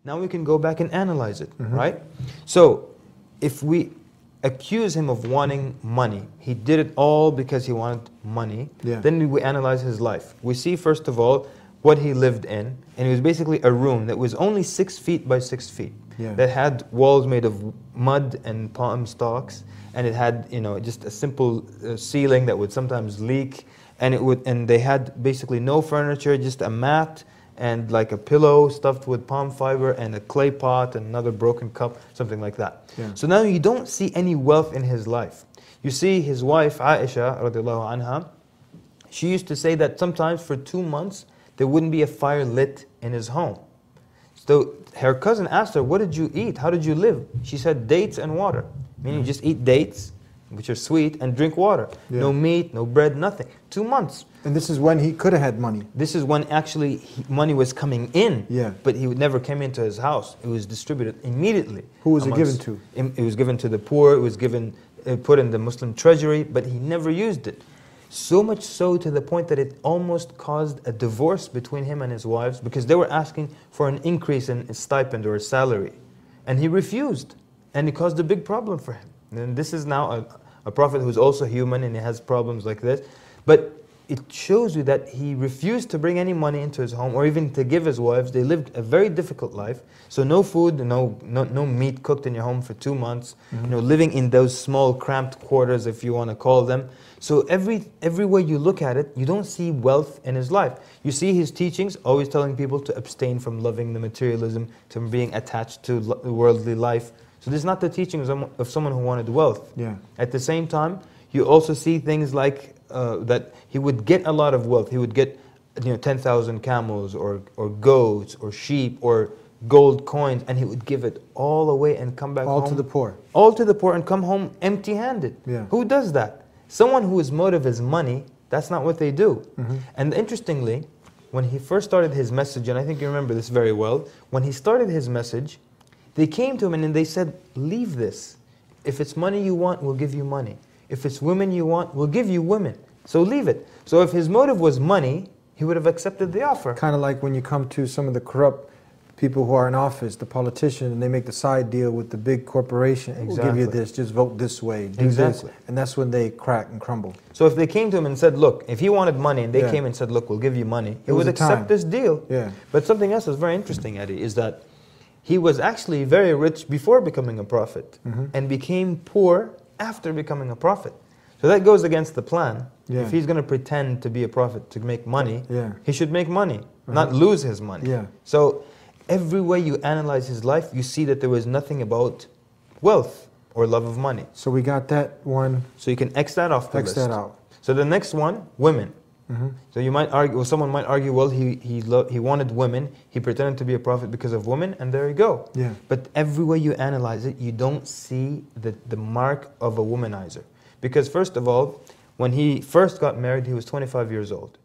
Now we can go back and analyze it, right? So if we accuse him of wanting money, he did it all because he wanted money, then we analyze his life. We see, first of all, what he lived in, and it was basically a room that was only 6 feet by 6 feet, that had walls made of mud and palm stalks, and it had, you know, just a simple ceiling that would sometimes leak, and they had basically no furniture, just a mat and like a pillow stuffed with palm fiber and a clay pot and another broken cup, something like that. So now you don't see any wealth in his life. You see his wife Aisha radiallahu anha, she used to say that sometimes for 2 months there wouldn't be a fire lit in his home. So her cousin asked her, what did you eat? How did you live? She said, dates and water. Meaning you just eat dates, which are sweet, and drink water. No meat, no bread, nothing. 2 months. And this is when he could have had money. This is when actually money was coming in, but he never came into his house. It was distributed immediately. Who was it given to? It was given to the poor. It was given, put in the Muslim treasury, but he never used it. So much so to the point that it almost caused a divorce between him and his wives, because they were asking for an increase in his stipend or his salary. And he refused. And it caused a big problem for him. And this is now a prophet who's also human and he has problems like this. But it shows you that he refused to bring any money into his home or even to give his wives. They lived a very difficult life. So no food, no meat cooked in your home for 2 months. You know, living in those small cramped quarters, if you want to call them. So every way you look at it, you don't see wealth in his life. You see his teachings, always telling people to abstain from loving the materialism, to being attached to worldly life. So this is not the teaching of someone who wanted wealth. At the same time, you also see things like that he would get a lot of wealth. He would get 10,000 camels or goats or sheep or gold coins, and he would give it all away and come back home. All to the poor. All to the poor and come home empty-handed. Who does that? Someone whose motive is money, that's not what they do. And interestingly, when he first started his message, and I think you remember this very well, when he started his message, they came to him and they said, leave this. If it's money you want, we'll give you money. If it's women you want, we'll give you women. So leave it. So if his motive was money, he would have accepted the offer. Kind of like when you come to some of the corrupt people who are in office, the politicians, and they make the side deal with the big corporation. We'll give you this, just vote this way, do this. And that's when they crack and crumble. So if they came to him and said, look, if he wanted money and they came and said, look, we'll give you money, he would accept this deal. But something else is very interesting, Eddie, is that he was actually very rich before becoming a prophet and became poor after becoming a prophet. So that goes against the plan. If he's going to pretend to be a prophet to make money, he should make money, not lose his money. So every way you analyze his life, you see that there was nothing about wealth or love of money. So we got that one. So you can X that off the list. X that out. So the next one, women. So you might argue, well, someone might argue, well, he wanted women, he pretended to be a prophet because of women, and there you go. But every way you analyze it, you don't see the mark of a womanizer. Because first of all, when he first got married, he was 25 years old.